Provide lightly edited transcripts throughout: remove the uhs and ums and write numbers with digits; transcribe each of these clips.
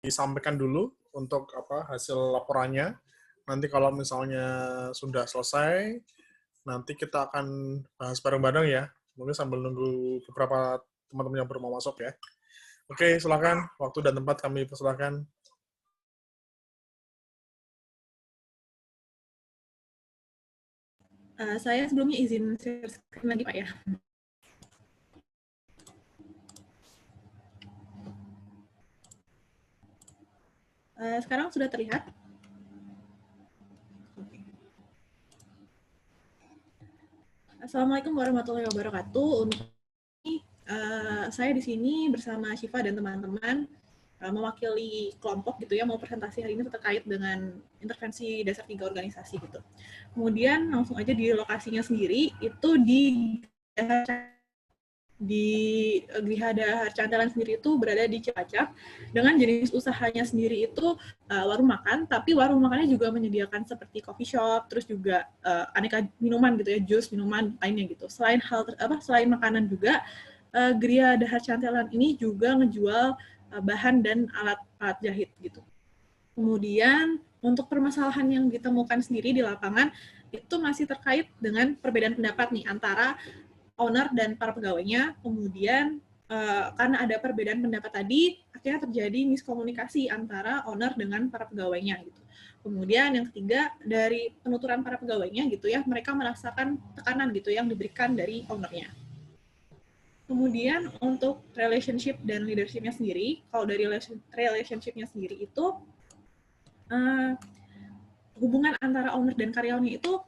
disampaikan dulu untuk hasil laporannya. Nanti kalau misalnya sudah selesai, nanti kita akan bahas bareng-bareng ya. Mungkin sambil nunggu beberapa teman-teman yang baru mau masuk ya. Oke, silakan. Waktu dan tempat kami persilakan. Saya sebelumnya izin share screen lagi, Pak ya. Sekarang sudah terlihat? Assalamualaikum warahmatullahi wabarakatuh. Untuk saya di sini bersama Syifa dan teman-teman mewakili kelompok gitu ya, mau presentasi hari ini terkait dengan intervensi dasar 3 organisasi gitu. Kemudian langsung aja di lokasinya sendiri itu di Grihada Harcandalan sendiri itu berada di Cilacap, dengan jenis usahanya sendiri itu warung makan, tapi warung makannya juga menyediakan seperti coffee shop, terus juga aneka minuman gitu ya, jus, minuman lainnya gitu. Selain makanan juga, Grihada Harcandalan ini juga ngejual bahan dan alat jahit gitu. Kemudian untuk permasalahan yang ditemukan sendiri di lapangan itu masih terkait dengan perbedaan pendapat nih antara owner dan para pegawainya. Kemudian karena ada perbedaan pendapat tadi, akhirnya terjadi miskomunikasi antara owner dengan para pegawainya gitu. Kemudian yang ketiga, dari penuturan para pegawainya gitu ya, mereka merasakan tekanan gitu yang diberikan dari ownernya. Kemudian untuk relationship dan leadership-nya sendiri, kalau dari relationship-nya sendiri itu hubungan antara owner dan karyawannya itu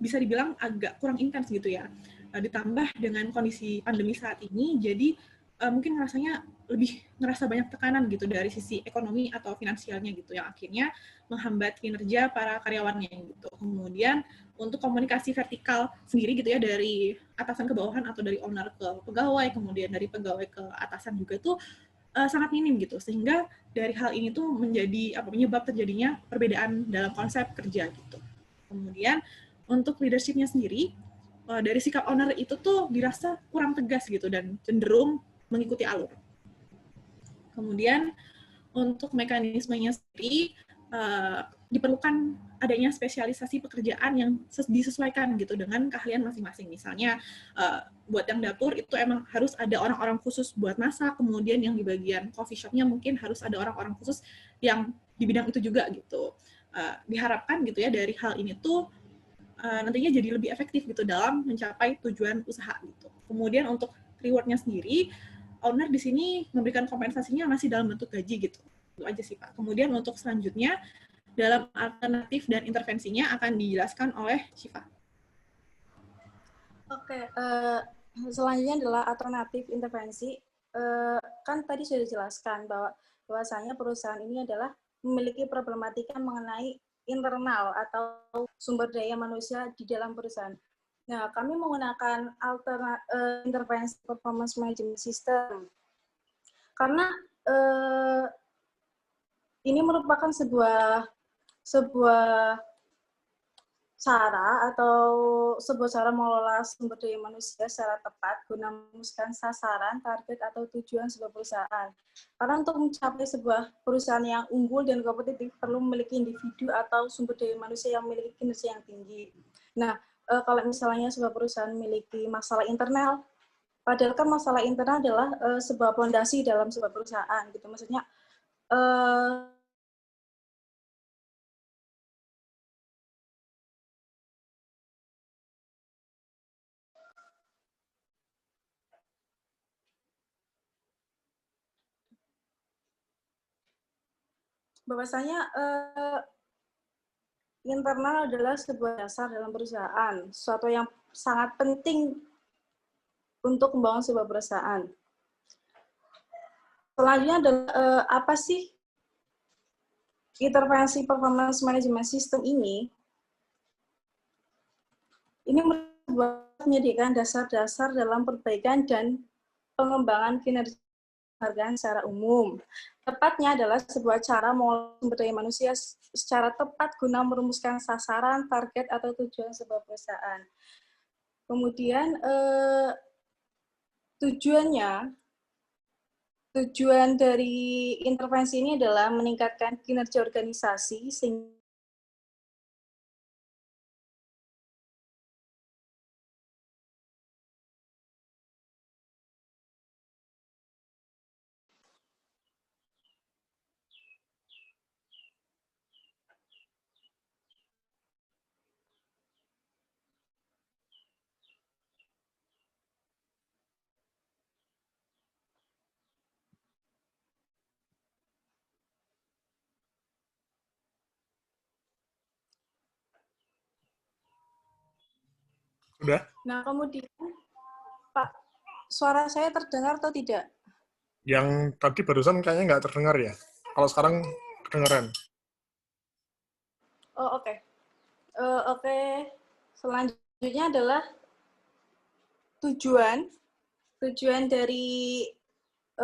bisa dibilang agak kurang intens gitu ya. Ditambah dengan kondisi pandemi saat ini, jadi mungkin lebih ngerasa banyak tekanan gitu dari sisi ekonomi atau finansialnya gitu, yang akhirnya menghambat kinerja para karyawannya gitu. Kemudian untuk komunikasi vertikal sendiri gitu ya, dari atasan ke bawahan atau dari owner ke pegawai, kemudian dari pegawai ke atasan juga tuh sangat minim gitu, sehingga dari hal ini tuh menjadi penyebab terjadinya perbedaan dalam konsep kerja gitu. Kemudian untuk leadership-nya sendiri, dari sikap owner itu tuh dirasa kurang tegas gitu dan cenderung mengikuti alur. Kemudian untuk mekanismenya sendiri diperlukan adanya spesialisasi pekerjaan yang disesuaikan gitu dengan keahlian masing-masing. Misalnya buat yang dapur itu emang harus ada orang-orang khusus buat masak, kemudian yang di bagian coffee shop-nya mungkin harus ada orang-orang khusus yang di bidang itu juga gitu. Diharapkan gitu ya dari hal ini tuh nantinya jadi lebih efektif gitu dalam mencapai tujuan usaha gitu. Kemudian untuk reward-nya sendiri, owner di sini memberikan kompensasinya masih dalam bentuk gaji gitu. Itu aja sih Pak. Kemudian untuk selanjutnya dalam alternatif dan intervensinya akan dijelaskan oleh Syifa. Oke, selanjutnya adalah alternatif intervensi. Kan tadi sudah dijelaskan bahwasanya perusahaan ini adalah memiliki problematika mengenai internal atau sumber daya manusia di dalam perusahaan. Nah, kami menggunakan intervensi performance management system karena ini merupakan sebuah cara atau sebuah cara mengelola sumber daya manusia secara tepat guna merumuskan sasaran, target, atau tujuan sebuah perusahaan. Karena untuk mencapai sebuah perusahaan yang unggul dan kompetitif perlu memiliki individu atau sumber daya manusia yang memiliki kinerja yang tinggi. Nah, kalau misalnya sebuah perusahaan memiliki masalah internal, padahal kan masalah internal adalah sebuah fondasi dalam sebuah perusahaan, gitu. Maksudnya bahwasanya internal adalah sebuah dasar dalam perusahaan, sesuatu yang sangat penting untuk membangun sebuah perusahaan. Selanjutnya adalah apa sih intervensi performance management system ini? Ini menyediakan dasar-dasar dalam perbaikan dan pengembangan kinerja penghargaan secara umum. Tepatnya adalah sebuah cara mengolah sumber daya manusia secara tepat guna merumuskan sasaran, target, atau tujuan sebuah perusahaan. Kemudian tujuannya Tujuan dari intervensi ini adalah meningkatkan kinerja organisasi sehingga Udah? Nah, kemudian Pak, suara saya terdengar atau tidak? Yang tadi barusan kayaknya nggak terdengar ya. Kalau sekarang kedengeran. Oh, oke. Oke. Selanjutnya adalah tujuan dari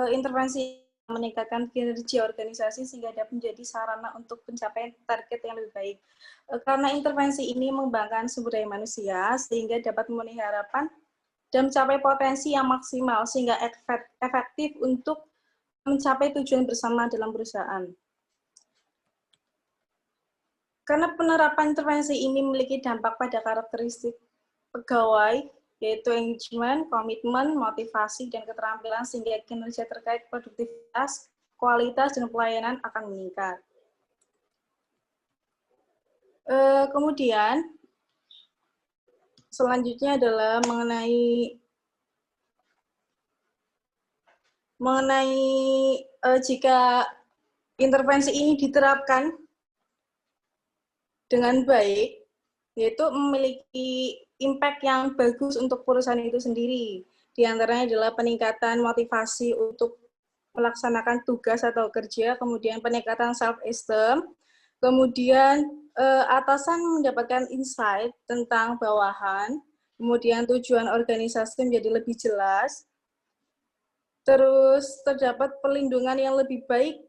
intervensi meningkatkan kinerja organisasi sehingga dapat menjadi sarana untuk pencapaian target yang lebih baik. Karena intervensi ini mengembangkan sumber daya manusia sehingga dapat memenuhi harapan dan mencapai potensi yang maksimal sehingga efektif untuk mencapai tujuan bersama dalam perusahaan. Karena penerapan intervensi ini memiliki dampak pada karakteristik pegawai, yaitu engagement, komitmen, motivasi, dan keterampilan sehingga kinerja terkait produktivitas, kualitas, dan pelayanan akan meningkat. Kemudian, selanjutnya adalah mengenai jika intervensi ini diterapkan dengan baik, yaitu memiliki impact yang bagus untuk perusahaan itu sendiri. Di antaranya adalah peningkatan motivasi untuk melaksanakan tugas atau kerja, kemudian peningkatan self-esteem, kemudian atasan mendapatkan insight tentang bawahan, kemudian tujuan organisasi menjadi lebih jelas, terus terdapat perlindungan yang lebih baik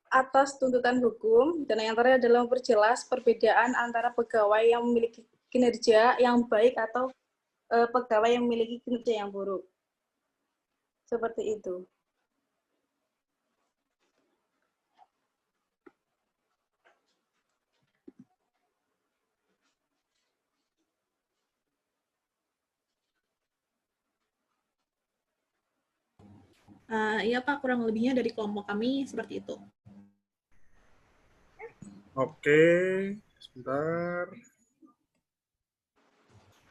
atas tuntutan hukum, dan yang terakhir adalah memperjelas perbedaan antara pegawai yang memiliki kinerja yang baik atau pegawai yang memiliki kinerja yang buruk. Seperti itu. Iya Pak, kurang lebihnya dari kelompok kami seperti itu. Oke, sebentar.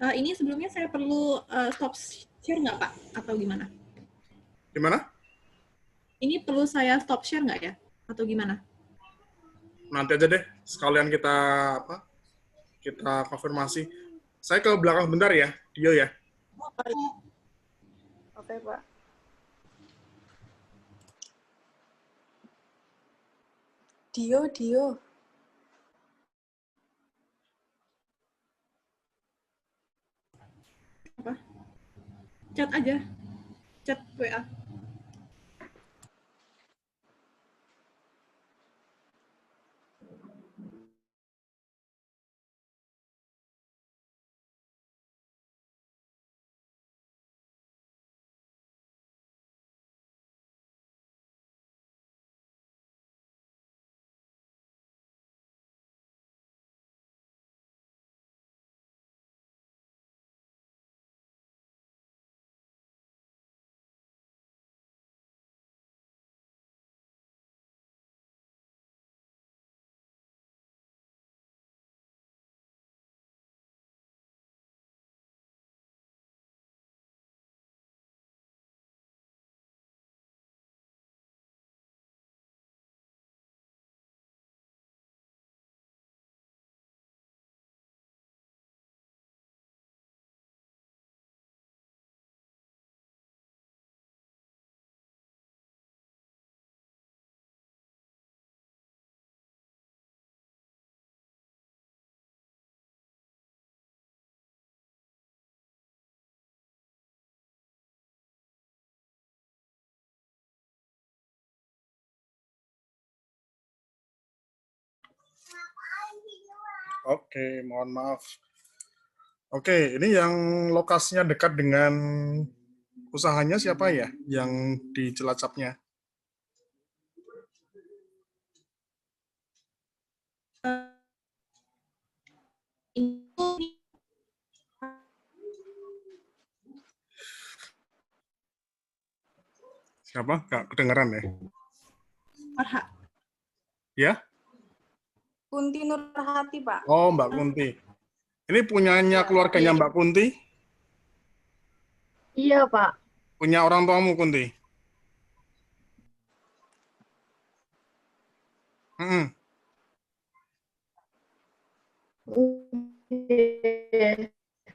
Ini sebelumnya saya perlu stop share nggak Pak? Atau gimana? Gimana? Ini perlu saya stop share nggak ya? Atau gimana? Nanti aja deh, sekalian kita kita konfirmasi. Saya ke belakang bentar ya, Dio ya. Oke, Pak. Dio. Apa? Chat aja. Chat WA. Oke, mohon maaf. Oke, ini yang lokasinya dekat dengan usahanya siapa ya? Yang di Cilacapnya? Apa? Nggak kedengeran ya? Farha. Ya? Kunti Nurhati, Pak. Oh, Mbak Kunti. Ini punyanya keluarganya Mbak Kunti? Iya, Pak. Punya orang tuamu, Kunti? Mm-mm.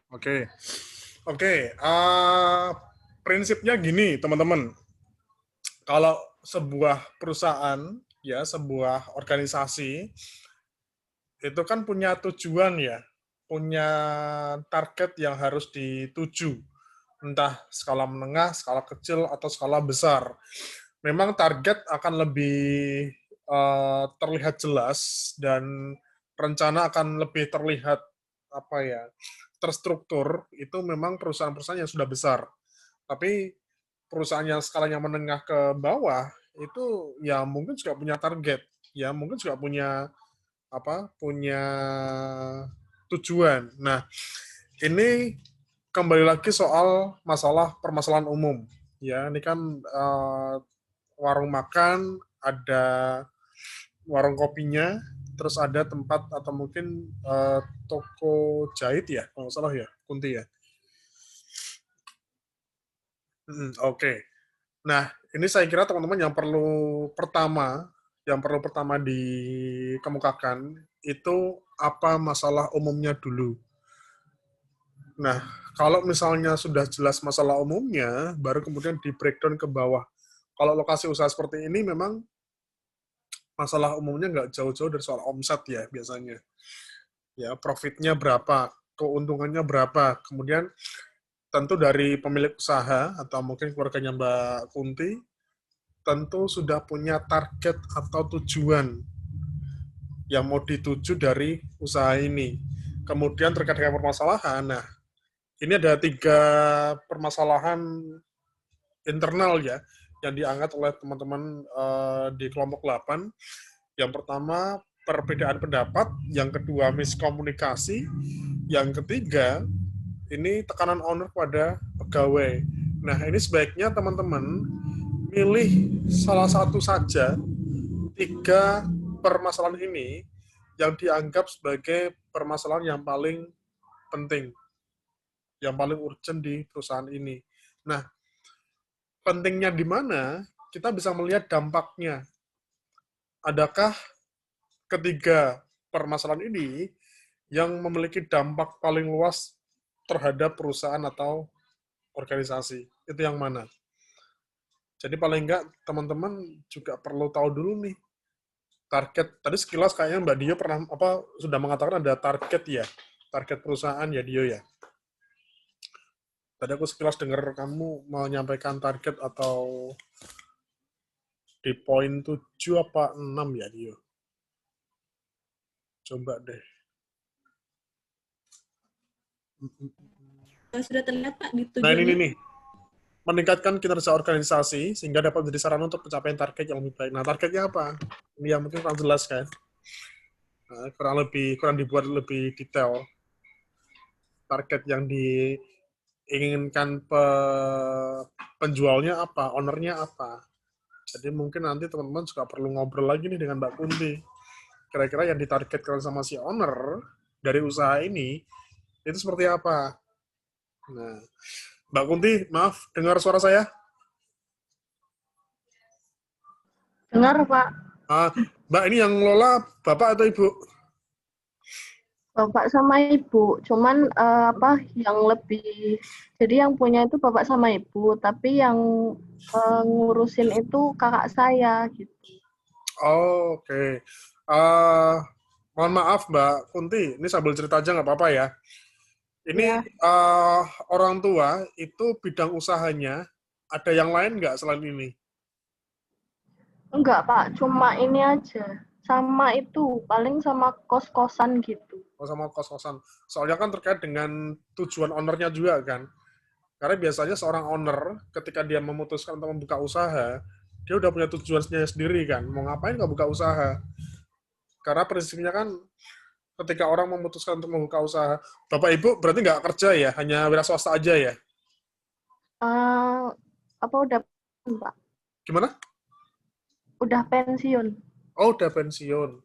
Oke. Oke. Prinsipnya gini, teman-teman. Kalau sebuah perusahaan, ya, sebuah organisasi, itu kan punya tujuan ya, punya target yang harus dituju. Entah skala menengah, skala kecil, atau skala besar. Memang target akan lebih terlihat jelas dan rencana akan lebih terlihat apa ya, terstruktur, itu memang perusahaan-perusahaan yang sudah besar. Tapi perusahaan yang skalanya menengah ke bawah itu ya mungkin juga punya target, ya mungkin juga punya punya tujuan. Nah, ini kembali lagi soal masalah permasalahan umum. Ya, ini kan warung makan, ada warung kopinya, terus ada tempat atau mungkin toko jahit ya, kalau nggak salah ya, Kunti ya. Oke. Nah, ini saya kira teman-teman yang perlu pertama dikemukakan itu apa masalah umumnya dulu. Nah, kalau misalnya sudah jelas masalah umumnya, baru kemudian di breakdown ke bawah. Kalau lokasi usaha seperti ini memang masalah umumnya nggak jauh-jauh dari soal omset ya biasanya. Ya, profitnya berapa, keuntungannya berapa, kemudian tentu dari pemilik usaha atau mungkin keluarganya Mbak Kunti tentu sudah punya target atau tujuan yang mau dituju dari usaha ini. Kemudian terkait dengan permasalahan, nah ini ada 3 permasalahan internal ya yang diangkat oleh teman-teman di kelompok 8. Yang pertama perbedaan pendapat, yang kedua miskomunikasi, yang ketiga ini tekanan owner pada pegawai. Nah, ini sebaiknya teman-teman milih salah satu saja 3 permasalahan ini yang dianggap sebagai permasalahan yang paling penting, yang paling urgent di perusahaan ini. Nah, pentingnya di mana? Kita bisa melihat dampaknya. Adakah ketiga permasalahan ini yang memiliki dampak paling luas terhadap perusahaan atau organisasi? Itu yang mana? Jadi paling enggak teman-teman juga perlu tahu dulu nih target. Tadi sekilas kayaknya Mbak Dio pernah sudah mengatakan ada target ya, target perusahaan ya Dio ya. Tadi aku sekilas dengar kamu menyampaikan target atau di poin 7 apa 6 ya Dio. Coba deh. Sudah terlihat Pak di Nah tujuannya? ini nih. Meningkatkan kinerja organisasi sehingga dapat menjadi sarana untuk pencapaian target yang lebih baik. Nah, targetnya apa? Ini yang mungkin kurang jelas kan? Nah, kurang dibuat lebih detail. Target yang diinginkan penjualnya apa, ownernya apa. Jadi mungkin nanti teman-teman juga perlu ngobrol lagi nih dengan Mbak Kunti. Kira-kira yang ditargetkan sama si owner dari usaha ini itu seperti apa? Nah, Mbak Kunti, maaf, dengar suara saya? Dengar, Pak. Mbak, ini yang ngelola Bapak atau Ibu? Bapak sama Ibu. Cuman yang lebih, jadi yang punya itu Bapak sama Ibu, tapi yang ngurusin itu kakak saya gitu. Oh, oke. Mohon maaf Mbak Kunti, ini sambil cerita aja nggak apa-apa ya. Ini orang tua itu bidang usahanya, ada yang lain nggak selain ini? Enggak, Pak. Cuma ini aja. Sama itu, paling sama kos-kosan gitu. Oh, sama kos-kosan. Soalnya kan terkait dengan tujuan ownernya juga kan. Karena biasanya seorang owner ketika dia memutuskan untuk membuka usaha, dia udah punya tujuannya sendiri kan. Mau ngapain nggak buka usaha? Karena prinsipnya kan ketika orang memutuskan untuk membuka usaha, Bapak Ibu berarti nggak kerja ya, hanya wira swasta aja ya? Udah, Pak? Gimana? Udah pensiun. Oh, udah pensiun.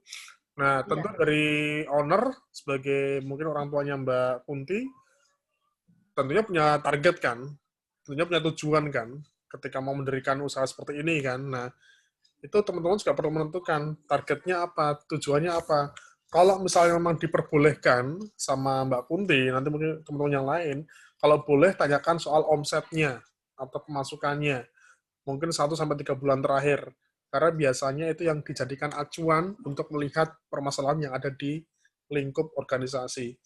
Nah, Iya. tentu dari owner sebagai mungkin orang tuanya Mbak Kunti, tentunya punya target kan, tentunya punya tujuan kan, ketika mau mendirikan usaha seperti ini kan. Nah, itu teman-teman juga perlu menentukan targetnya apa, tujuannya apa. Kalau misalnya memang diperbolehkan sama Mbak Kunti, nanti mungkin teman-teman yang lain, kalau boleh tanyakan soal omsetnya atau pemasukannya, mungkin 1 sampai 3 bulan terakhir. Karena biasanya itu yang dijadikan acuan untuk melihat permasalahan yang ada di lingkup organisasi.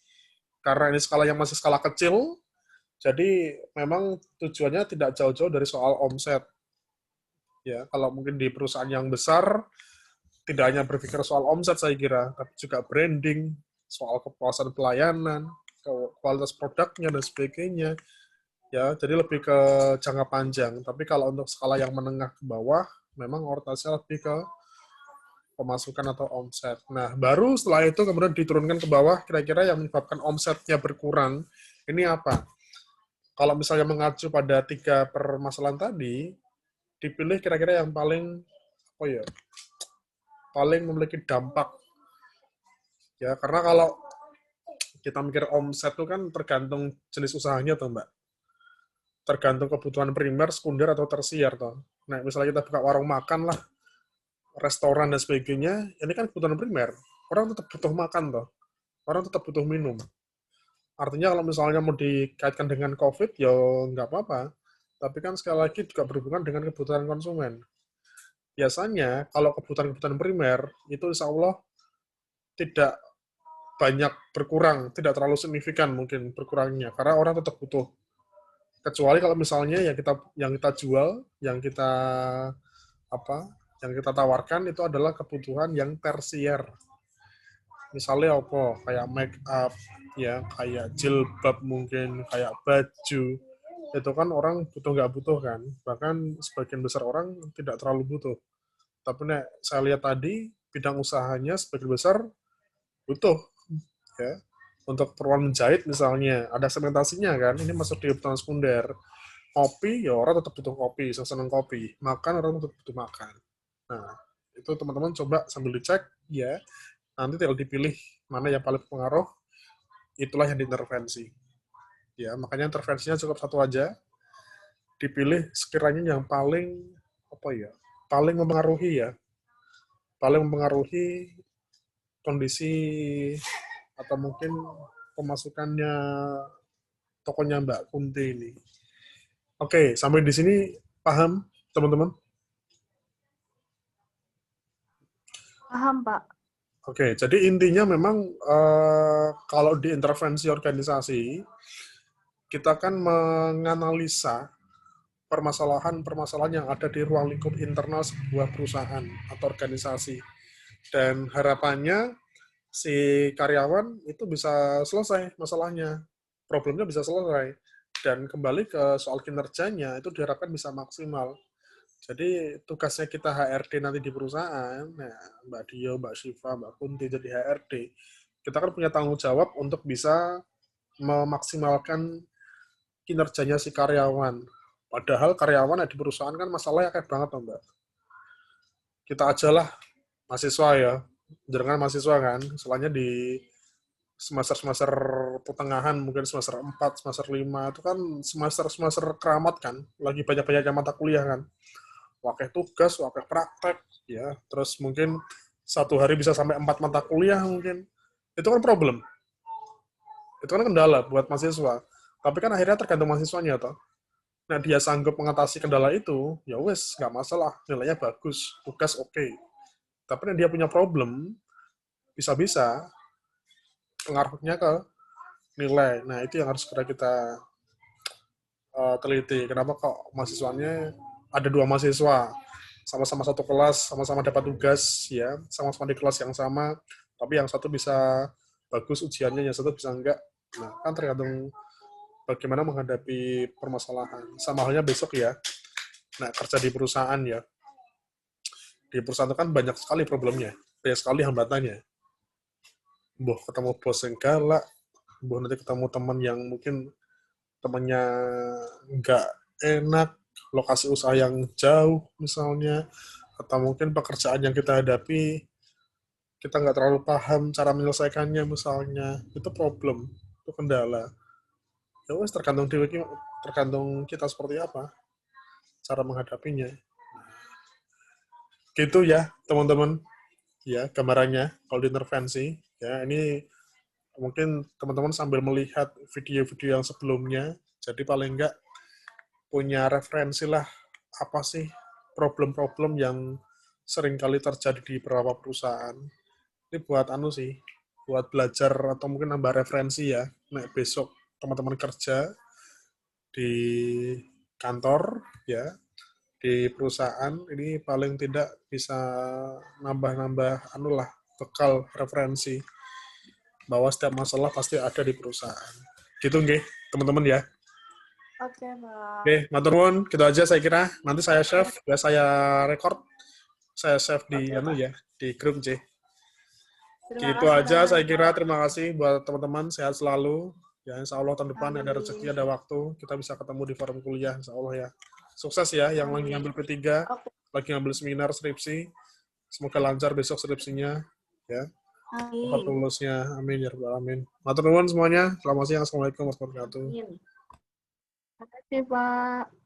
Karena ini skala yang masih skala kecil, jadi memang tujuannya tidak jauh-jauh dari soal omset. Ya, kalau mungkin di perusahaan yang besar, tidak hanya berpikir soal omset saya kira, tapi juga branding, soal kepuasan pelayanan, kualitas produknya dan sebagainya. Ya, jadi lebih ke jangka panjang. Tapi kalau untuk skala yang menengah ke bawah, memang orientasinya lebih ke pemasukan atau omset. Nah, baru setelah itu kemudian diturunkan ke bawah, kira-kira yang menyebabkan omsetnya berkurang, ini apa? Kalau misalnya mengacu pada 3 permasalahan tadi, dipilih kira-kira yang paling apa ya? Paling memiliki dampak ya, karena kalau kita mikir omset itu kan tergantung jenis usahanya tuh, Mbak. Tergantung kebutuhan primer, sekunder atau tersier tuh. Nah, misalnya kita buka warung makan lah, restoran dan sebagainya, ini kan kebutuhan primer. Orang tetap butuh makan tuh. Orang tetap butuh minum. Artinya kalau misalnya mau dikaitkan dengan COVID, ya nggak apa-apa. Tapi kan sekali lagi juga berhubungan dengan kebutuhan konsumen. Biasanya kalau kebutuhan-kebutuhan primer, itu insya Allah tidak banyak berkurang, tidak terlalu signifikan mungkin berkurangnya, karena orang tetap butuh. Kecuali kalau misalnya yang kita jual, apa, yang kita tawarkan itu adalah kebutuhan yang tersier. Misalnya apa? Kayak make up, ya, kayak jilbab mungkin, kayak baju. Itu kan orang butuh nggak butuh kan. Bahkan sebagian besar orang tidak terlalu butuh. Tapi saya lihat tadi, bidang usahanya sebagian besar butuh. Ya. Untuk keperluan menjahit misalnya, ada segmentasinya kan, ini masuk di kebutuhan sekunder. Kopi, ya orang tetap butuh kopi, senang kopi. Makan, orang tetap butuh makan. Nah, itu teman-teman coba sambil dicek, ya, nanti tinggal dipilih mana yang paling berpengaruh, itulah yang diintervensi. Ya, makanya intervensinya cukup satu aja, dipilih sekiranya yang paling, apa ya, paling mempengaruhi ya, paling mempengaruhi kondisi atau mungkin pemasukannya tokonya Mbak Kunti ini. Oke, sampai di sini paham, teman-teman? Paham, Pak. Oke, jadi intinya memang kalau di intervensi organisasi, kita kan menganalisa permasalahan-permasalahan yang ada di ruang lingkup internal sebuah perusahaan atau organisasi. Dan harapannya si karyawan itu bisa selesai masalahnya, problemnya bisa selesai. Dan kembali ke soal kinerjanya, itu diharapkan bisa maksimal. Jadi tugasnya kita HRD nanti di perusahaan, nah, Mbak Dio, Mbak Syifa, Mbak Kunti jadi HRD, kita kan punya tanggung jawab untuk bisa memaksimalkan kinerjanya si karyawan. Padahal karyawan di perusahaan kan masalahnya kayak banget, Mbak. Kita ajalah mahasiswa ya, jangan mahasiswa kan, soalnya di semester-semester pertengahan, mungkin semester 4, semester 5, itu kan semester-semester keramat kan, lagi banyak-banyaknya mata kuliah kan. Wakil tugas, wakil praktek, ya, terus mungkin satu hari bisa sampai 4 mata kuliah mungkin. Itu kan problem. Itu kan kendala buat mahasiswa. Tapi kan akhirnya tergantung mahasiswanya, toh. Nah, dia sanggup mengatasi kendala itu, ya wes, nggak masalah. Nilainya bagus, tugas oke. Tapi dia punya problem, bisa-bisa pengaruhnya ke nilai. Nah, itu yang harus kita teliti. Kenapa kok mahasiswanya ada 2 mahasiswa, sama-sama satu kelas, sama-sama dapat tugas, ya, sama-sama di kelas yang sama, tapi yang satu bisa bagus ujiannya, yang satu bisa enggak. Nah, kan tergantung bagaimana menghadapi permasalahan. Sama halnya besok ya. Nah, kerja di perusahaan ya. Di perusahaan itu kan banyak sekali problemnya, banyak sekali hambatannya. Boh ketemu bos yang galak, boh nanti ketemu teman yang mungkin temannya enggak enak, lokasi usaha yang jauh misalnya, atau mungkin pekerjaan yang kita hadapi kita nggak terlalu paham cara menyelesaikannya misalnya, itu problem, itu kendala. Ya wes tergantung kita seperti apa cara menghadapinya. Gitu ya teman-teman, ya gambarannya kalau diintervensi. Ya ini mungkin teman-teman sambil melihat video-video yang sebelumnya, jadi paling nggak punya referensi lah apa sih problem-problem yang sering kali terjadi di beberapa perusahaan. Ini buat sih, buat belajar atau mungkin nambah referensi ya. Nah, besok teman-teman kerja di kantor ya, di perusahaan ini paling tidak bisa nambah-nambah bekal referensi bahwa setiap masalah pasti ada di perusahaan. Gitu nggih, teman-teman ya. Oke, Pak. Oke, matur nuwun, gitu aja saya kira. Nanti saya save, ya saya record, saya save di di grup C. Gitu aja saya kira. Terima kasih buat teman-teman, sehat selalu. Ya, insya Allah tahun depan ada rezeki, ada waktu, kita bisa ketemu di forum kuliah, insya Allah ya. Sukses ya, yang lagi ngambil P3, lagi ngambil seminar skripsi. Semoga lancar besok skripsinya, ya. Dapat lulusnya, amin ya rabbal alamin. Matur nuwun semuanya. Selamat siang, assalamualaikum warahmatullahi wabarakatuh. Terima kasih, Pak.